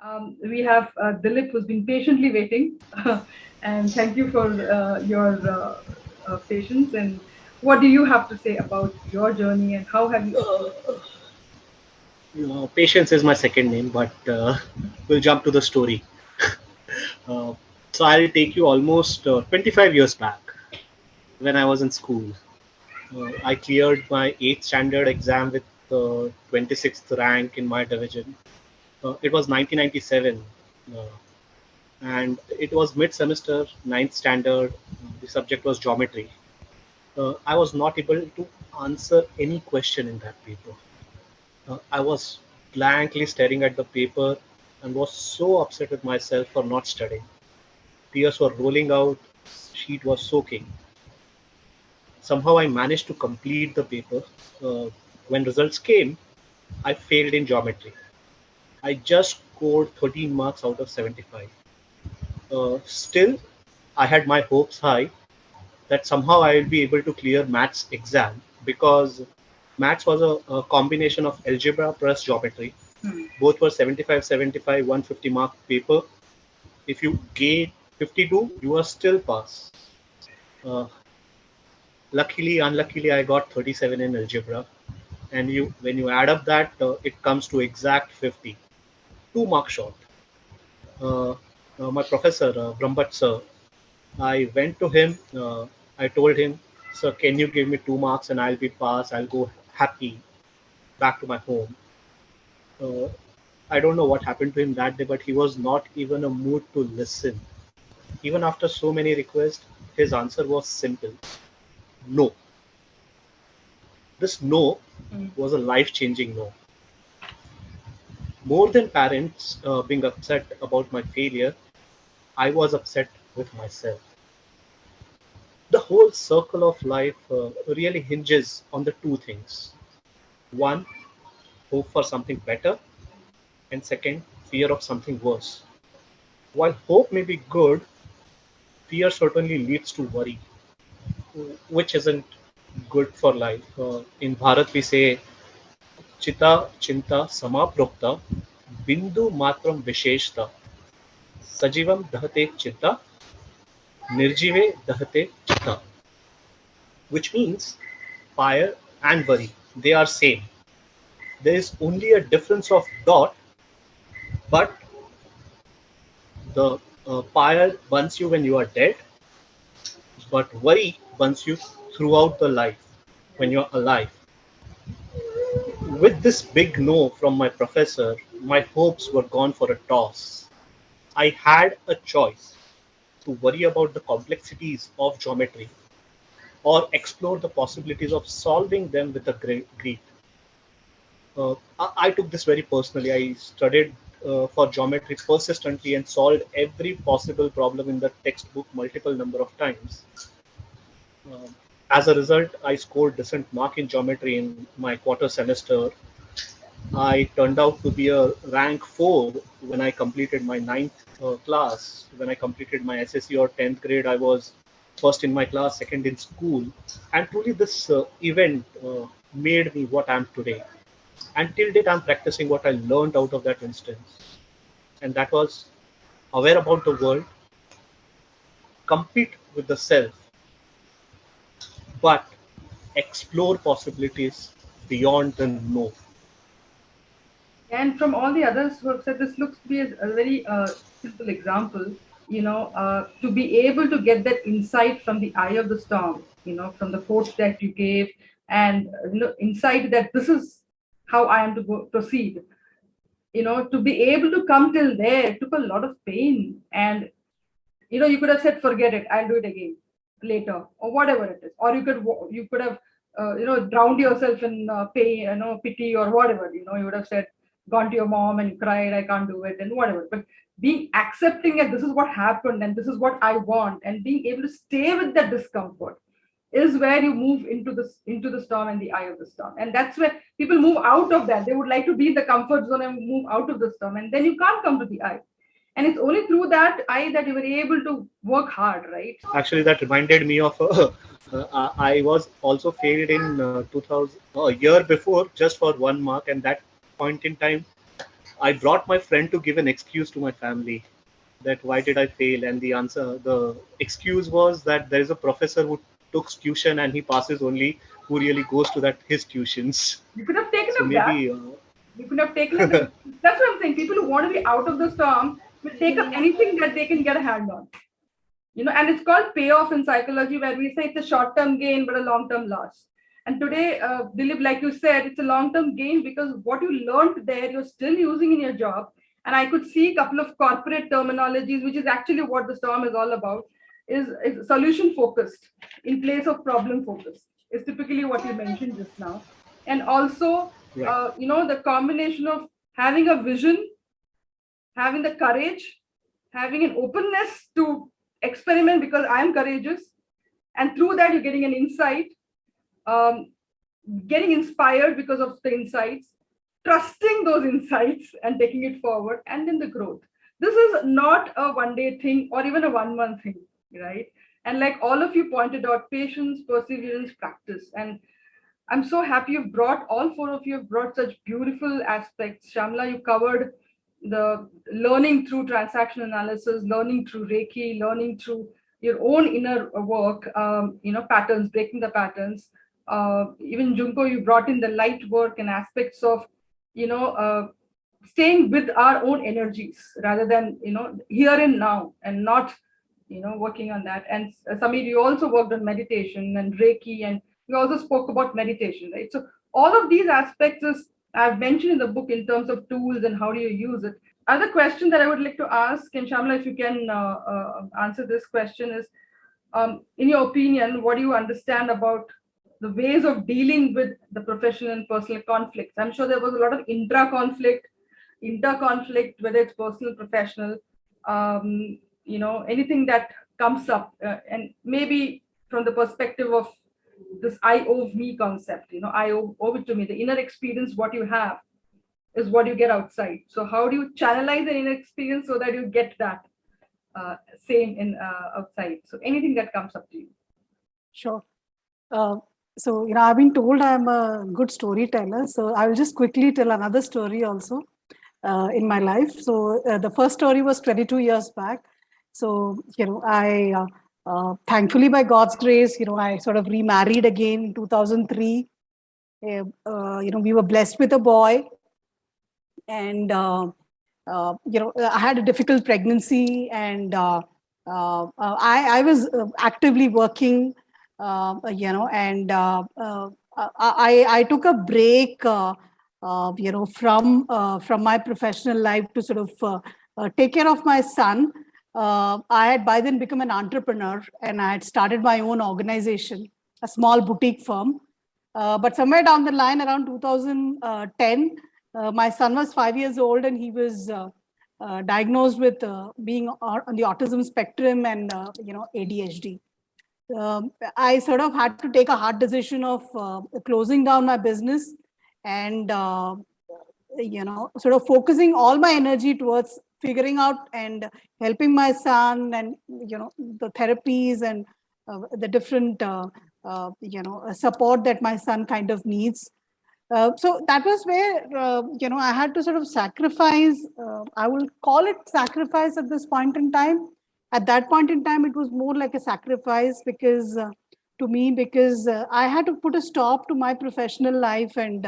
We have Dilip who's been patiently waiting. And thank you for your patience. And what do you have to say about your journey and how have you approached it? Patience is my second name, but we'll jump to the story. Uh, so I'll take you almost 25 years back when I was in school. I cleared my 8th standard exam with 26th rank in my division. It was 1997, and it was mid-semester, ninth standard. The subject was geometry. I was not able to answer any question in that paper. I was blankly staring at the paper and was so upset with myself for not studying. Tears were rolling out, sheet was soaking. Somehow I managed to complete the paper. Uh, when results came, I failed in geometry. I just scored 13 marks out of 75. Still, I had my hopes high that somehow I will be able to clear maths exam because maths was a combination of algebra plus geometry. Hmm. Both were 75, 75, 150 mark paper. If you gain 52, you are still pass. Uh, Luckily, unluckily, I got 37 in algebra, and you when you add up that, it comes to exact 50, 2 marks short. Uh, my professor, Brahmbhatt sir, I went to him. I told him, "Sir, can you give me 2 marks and I'll be passed? I'll go happy back to my home." Uh, I don't know what happened to him that day, but he was not even a mood to listen. Even after so many requests, his answer was simple: no. This no Hmm. was a life-changing no. More than parents being upset about my failure, I was upset with myself. The whole circle of life really hinges on the two things: one, hope for something better, and second, fear of something worse. While hope may be good, fear certainly leads to worry, which isn't good for life. In Bharat, we say, Chita Chinta Samaprokta Bindu Matram Visheshta Sajivam Dahate Chitta Nirjive Dahate Chitta, which means fire and worry. They are same. There is only a difference of dot, but the fire burns you when you are dead, but worry burns you throughout the life when you're alive. With this big no from my professor, my hopes were gone for a toss. I had a choice to worry about the complexities of geometry or explore the possibilities of solving them with a great. I took this very personally. I studied for geometry persistently and solved every possible problem in the textbook multiple number of times. Um, as a result, I scored decent mark in geometry in my quarter semester. I turned out to be a rank 4 when I completed my ninth class. When I completed my SSC or 10th grade, I was first in my class, second in school. And truly, this event made me what I am today. And till date, I'm practicing what I learned out of that instance. And that was aware about the world, compete with the self, but explore possibilities beyond the no. And from all the others who have said, this looks to be a very simple example, to be able to get that insight from the eye of the storm, from the quote that you gave, and insight that this is how I am to proceed. To be able to come till there took a lot of pain. And you could have said, forget it, I'll do it again later, or whatever it is. Or you could have drowned yourself in pain, pity, or whatever. You would have said, gone to your mom and cried, I can't do it, and whatever. But being accepting that this is what happened and this is what I want, and being able to stay with that discomfort is where you move into the storm and the eye of the storm. And that's where people move out of that. They would like to be in the comfort zone and move out of the storm, and then you can't come to the eye. And it's only through that eye that you were able to work hard, right? Actually, that reminded me of I was also failed in 2000 a year before just for 1 mark, and that point in time I brought my friend to give an excuse to my family that why did I fail, and the excuse was that there is a professor who took tuition and he passes only who really goes to that his tuitions. You could have taken So up that. maybe You could have taken up. That's what I'm saying. People who want to be out of the storm will take up anything that they can get a hand on. And it's called payoff in psychology, where we say it's a short-term gain but a long-term loss. And today, Dilip, like you said, it's a long-term gain because what you learned there, you're still using in your job. And I could see a couple of corporate terminologies, which is actually what the storm is all about, is solution focused in place of problem focused. Is typically what you mentioned just now. And also, right, the combination of having a vision, having the courage, having an openness to experiment because I am courageous, and through that you're getting an insight, um, getting inspired because of the insights, trusting those insights and taking it forward, and then the growth. This is not a one day thing or even a 1 month thing, right? And like all of you pointed out, patience, perseverance, practice. And I'm so happy you've brought, all four of you have brought such beautiful aspects. Shamla, you covered the learning through transaction analysis, learning through Reiki, learning through your own inner work, patterns, breaking the patterns. Even Junko, you brought in the light work and aspects of, you know, staying with our own energies rather than, here and now and not, working on that. And Samir, you also worked on meditation and Reiki, and we also spoke about meditation, right? So all of these aspects is I've mentioned in the book in terms of tools and how do you use it. Other question that I would like to ask, and Shamla, if you can answer this question, is in your opinion, what do you understand about the ways of dealing with the professional and personal conflicts? I'm sure there was a lot of intra-conflict, inter-conflict, whether it's personal, professional, anything that comes up, and maybe from the perspective of this I owe me concept, I owe it to me. The inner experience, what you have, is what you get outside. So how do you channelize the inner experience so that you get that same in outside? So anything that comes up to you. Sure. Uh, so, I've been told I'm a good storyteller. So I will just quickly tell another story also in my life. So the first story was 22 years back. So, I thankfully by God's grace, I sort of remarried again in 2003. We were blessed with a boy, and I had a difficult pregnancy, and I was actively working, and I took a break, from my professional life to sort of take care of my son. I had by then become an entrepreneur, and I had started my own organization, a small boutique firm. But somewhere down the line, around 2010, my son was 5 years old, and he was diagnosed with being on the autism spectrum and ADHD. I sort of had to take a hard decision of closing down my business and sort of focusing all my energy towards figuring out and helping my son, and the therapies and the different support that my son kind of needs. So that was where I had to sort of sacrifice. I will call it sacrifice at this point in time. At that point in time, it was more like a sacrifice because to me, because I had to put a stop to my professional life and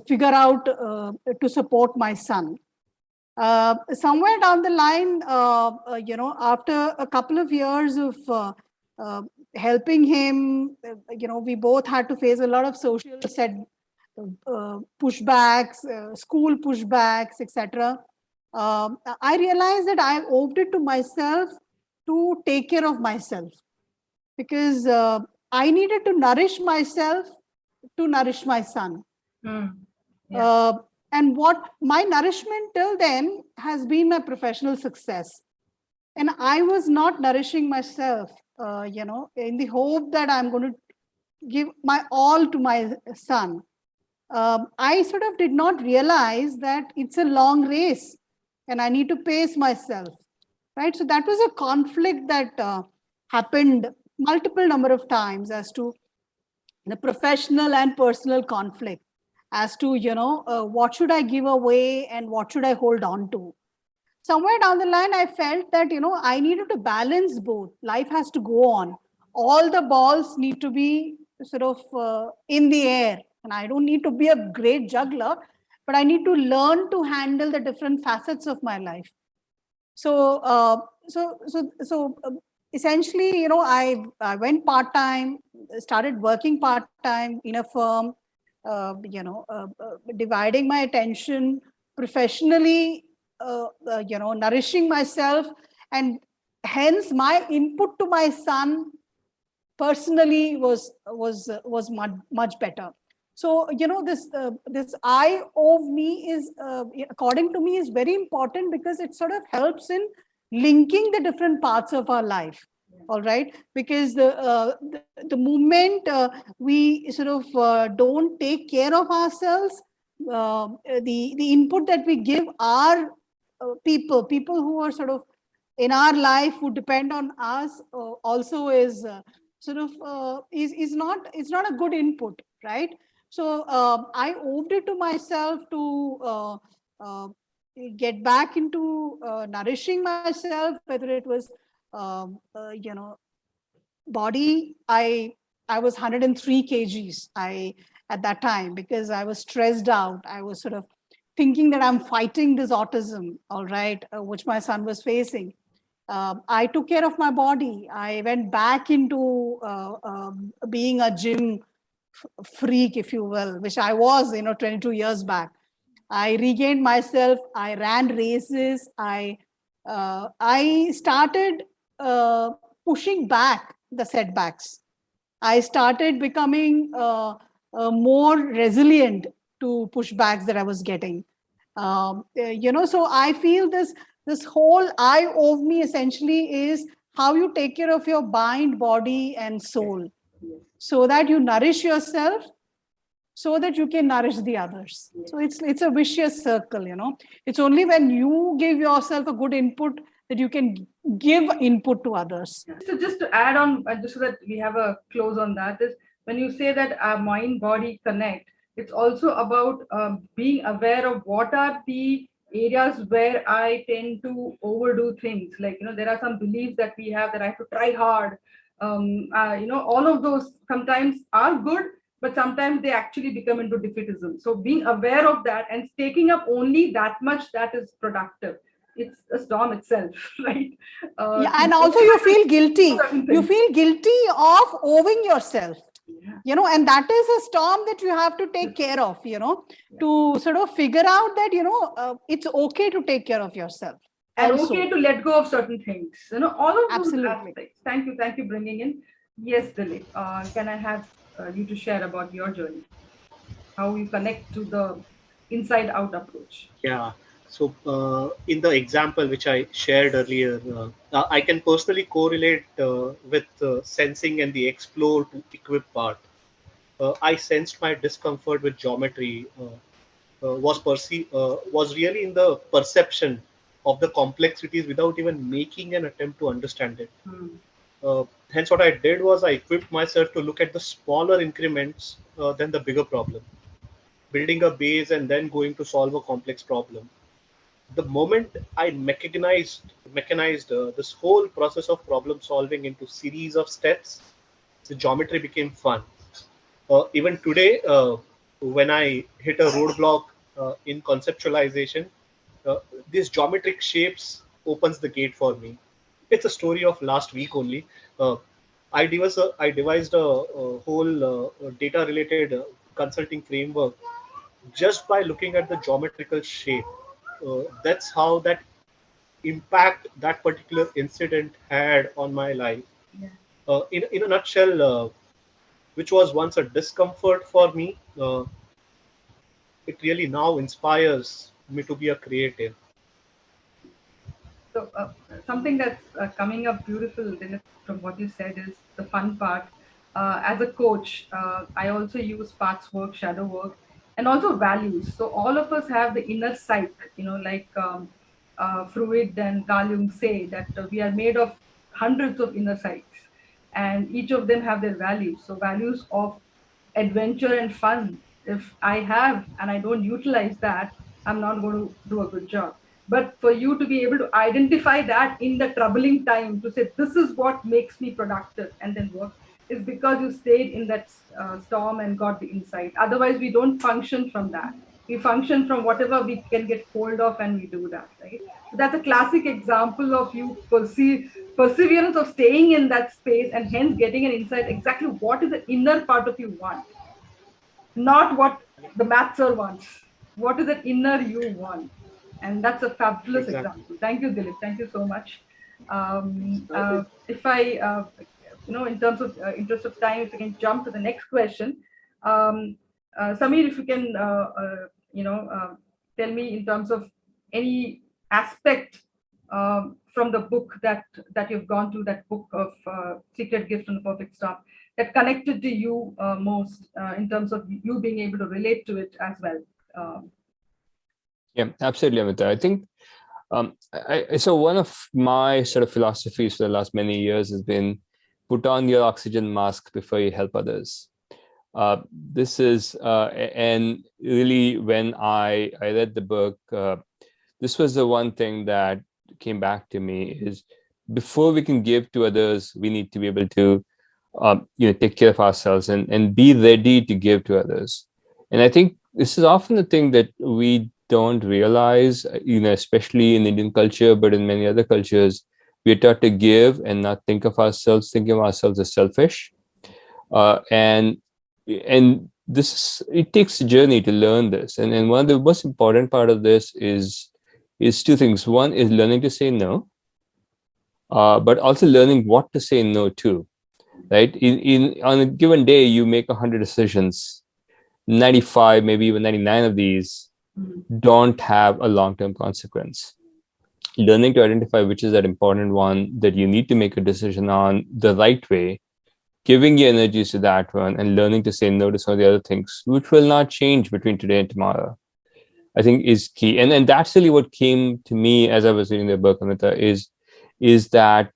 figure out to support my son. Somewhere down the line, after a couple of years of uh, helping him, we both had to face a lot of social pushbacks, school pushbacks, etc. I realized that I owed it to myself to take care of myself, because I needed to nourish myself to nourish my son. Yeah. And what my nourishment till then has been my professional success. And I was not nourishing myself, in the hope that I'm going to give my all to my son. I sort of did not realize that it's a long race and I need to pace myself, right? So that was a conflict that happened multiple number of times as to the professional and personal conflict. as to, what should I give away and what should I hold on to. Somewhere down the line, I felt that, I needed to balance both. Life has to go on. All the balls need to be sort of in the air. And I don't need to be a great juggler, but I need to learn to handle the different facets of my life. So, essentially, I went part time, started working part time in a firm, dividing my attention professionally, nourishing myself, and hence my input to my son personally was much better. So, this I of me is, according to me, is very important, because it sort of helps in linking the different parts of our life. All right, because the moment we sort of don't take care of ourselves, the input that we give our people who are sort of in our life, who depend on us, also is sort of is not, it's not a good input, right? So I owed it to myself to uh, get back into nourishing myself, whether it was body. I was 103 kgs at that time, because I was stressed out. I was sort of thinking that I'm fighting this autism, all right, which my son was facing. I took care of my body. I went back into being a gym freak, if you will, which I was, 22 years back. I regained myself. I ran races. I started pushing back the setbacks. I started becoming more resilient to pushbacks that I was getting. So I feel this whole I of me essentially is how you take care of your mind, body, and soul, so that you nourish yourself, so that you can nourish the others. So it's a vicious circle. It's only when you give yourself a good input that you can give input to others. So just to add on, just so that we have a close on that, is when you say that our mind body connect, it's also about being aware of what are the areas where I tend to overdo things. Like, there are some beliefs that we have that I have to try hard. All of those sometimes are good, but sometimes they actually become into defeatism. So being aware of that and taking up only that much that is productive, it's a storm itself, right? Yeah, To and also you feel guilty. certain You things. feel guilty of owing yourself. Yeah. And that is a storm that you have to take care of, to sort of figure out that, it's okay to take care of yourself And also. okay to let go of certain things, all of those Absolutely. aspects. Thank you bringing in. Yes, Dilip, can I have you to share about your journey, how you connect to the inside out approach? Yeah. So, in the example which I shared earlier, I can personally correlate with sensing and the explore to equip part. I sensed my discomfort with geometry was really in the perception of the complexities without even making an attempt to understand it. Hmm. Hence, what I did was I equipped myself to look at the smaller increments than the bigger problem, building a base and then going to solve a complex problem. The moment I mechanized this whole process of problem solving into series of steps, the geometry became fun. Even today, when I hit a roadblock in conceptualization, uh, these geometric shapes opens the gate for me. It's a story of last week only. Uh, I devised a whole data-related consulting framework just by looking at the geometrical shape. That's how that impact that particular incident had on my life. Yeah. In a nutshell, which was once a discomfort for me, it really now inspires me to be a creative. So something that's coming up beautiful, Dilip, from what you said is the fun part. As a coach, I also use parts work, shadow work, and also values. So all of us have the inner psyche, like Freud and Carl Jung say that we are made of hundreds of inner psyches, and each of them have their values. So values of adventure and fun, If I have and I don't utilize that, I'm not going to do a good job. But for you to be able to identify that in the troubling time, to say, this is what makes me productive and then work, is because you stayed in that storm and got the insight. Otherwise, we don't function from that. We function from whatever we can get hold of, and we do that, right? So that's a classic example of you perseverance of staying in that space, and hence getting an insight exactly what is the inner part of you want, not what the mathser wants. What is it inner you want? And that's a fabulous Exactly. example. Thank you, Dilip. Thank you so much. If I, in terms of interest of time, if we can jump to the next question, Samir, if you can, tell me in terms of any aspect from the book that you've gone through, that book of Secret Gift and the Perfect Storm, that connected to you most in terms of you being able to relate to it as well. Yeah, absolutely, Amita. I think so one of my sort of philosophies for the last many years has been put on your oxygen mask before you help others. This is and really when I read the book, this was the one thing that came back to me is before we can give to others, we need to be able to take care of ourselves and be ready to give to others. And I think this is often the thing that we don't realize, especially in Indian culture, but in many other cultures, we are taught to give and not thinking of ourselves as selfish. And it takes a journey to learn this. And one of the most important part of this is two things. One is learning to say no, but also learning what to say no to. Right? In on a given day, you make 100 decisions. 95, maybe even 99 of these don't have a long-term consequence. Learning to identify which is that important one that you need to make a decision on the right way, giving your energies to that one, and learning to say no to some of the other things, which will not change between today and tomorrow, I think is key. And that's really what came to me as I was reading the book, Amita, is that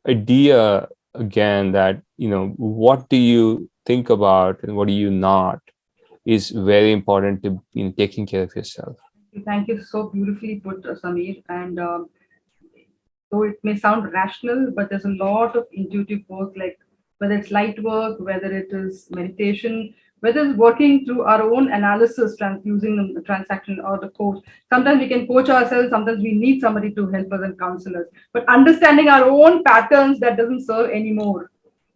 idea again that what do you think about and what do you not is very important to in taking care of yourself. Thank you. So beautifully put, Samir. And though it may sound rational, but there's a lot of intuitive work, like whether it's light work, whether it is meditation, whether it's working through our own analysis, using the transaction or the coach. Sometimes we can coach ourselves, sometimes we need somebody to help us and counsel us. But understanding our own patterns that doesn't serve anymore,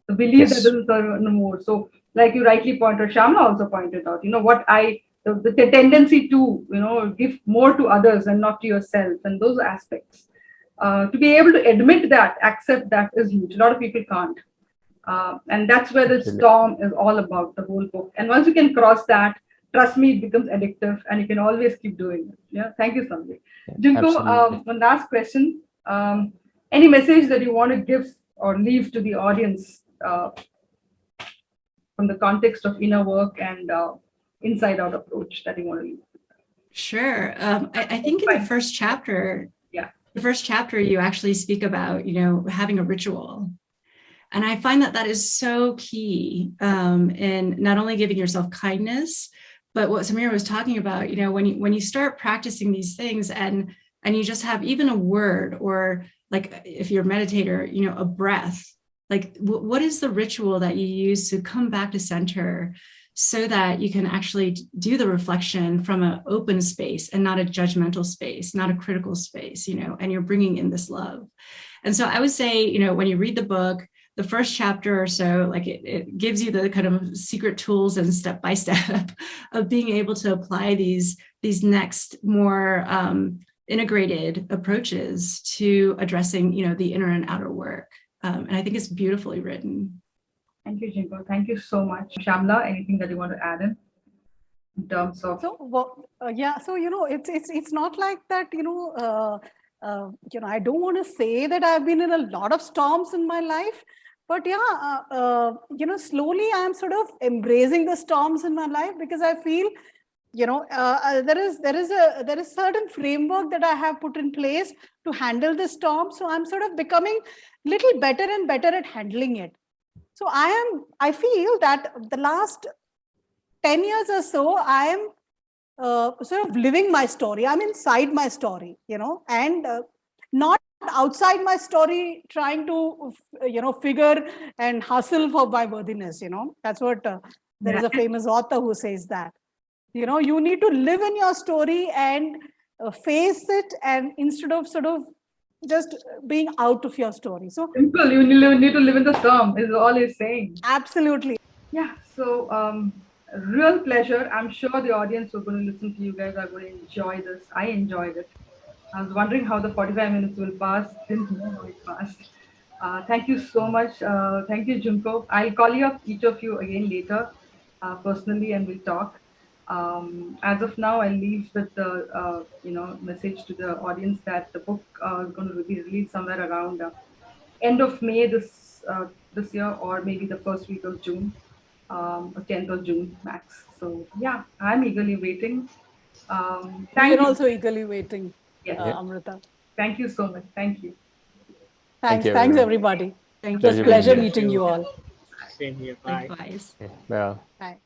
the belief that Yes, doesn't serve anymore. So, like you rightly pointed, Shamla also pointed out, the tendency to, give more to others and not to yourself, and those aspects. To be able to admit that, accept that is huge. A lot of people can't. And that's where the absolutely. storm is all about, the whole book. And once you can cross that, trust me, it becomes addictive and you can always keep doing it. Yeah. Thank you, Sanjay. Yeah, Jinko, absolutely. one last question. Any message that you want to give or leave to the audience from the context of inner work and inside out approach that you want to leave? Sure. I think in the first chapter, Yeah. the first chapter, you actually speak about, having a ritual. And I find that is so key in not only giving yourself kindness, but what Samira was talking about, when you start practicing these things and you just have even a word, or like if you're a meditator, a breath, like what is the ritual that you use to come back to center so that you can actually do the reflection from an open space and not a judgmental space, not a critical space, and you're bringing in this love. And so I would say, when you read the book, the first chapter or so, like it gives you the kind of secret tools and step by step of being able to apply these next more integrated approaches to addressing, the inner and outer work. And I think it's beautifully written. Thank you, Jinko. Thank you so much. Shamla, anything that you want to add in terms of? So, yeah. So it's not like that. I don't want to say that I've been in a lot of storms in my life, but yeah, slowly I'm sort of embracing the storms in my life, because I feel, there is certain framework that I have put in place to handle the storm. So I'm sort of becoming little better and better at handling it. So I feel that the last 10 years or so, I am sort of living my story. I'm inside my story, and not outside my story trying to, figure and hustle for my worthiness. That's what there Yeah. is a famous author who says that. You need to live in your story and face it, and instead of sort of just being out of your story. So Simple. You need to live in the storm, is all he's saying. absolutely. Yeah, so real pleasure. I'm sure the audience who are going to listen to you guys are going to enjoy this. I enjoyed it. I was wondering how the 45 minutes will pass. Didn't know how it passed. Thank you so much. Thank you, Junko. I'll call you up, each of you, again later, personally, and we'll talk. As of now, I'll leave with the message to the audience that the book is going to be released somewhere around end of May this year, or maybe the first week of June, or 10th of June max. So yeah, I'm eagerly waiting. We Thank are you. also eagerly waiting, Yes, Yeah. Amrita. thank you so much. Thank you. Thank you, Thanks, everyone. everybody. Thank It was you. Pleasure being pleasure here. Thank meeting you. you all. Same here. Bye. Likewise. Yeah. Well. Bye.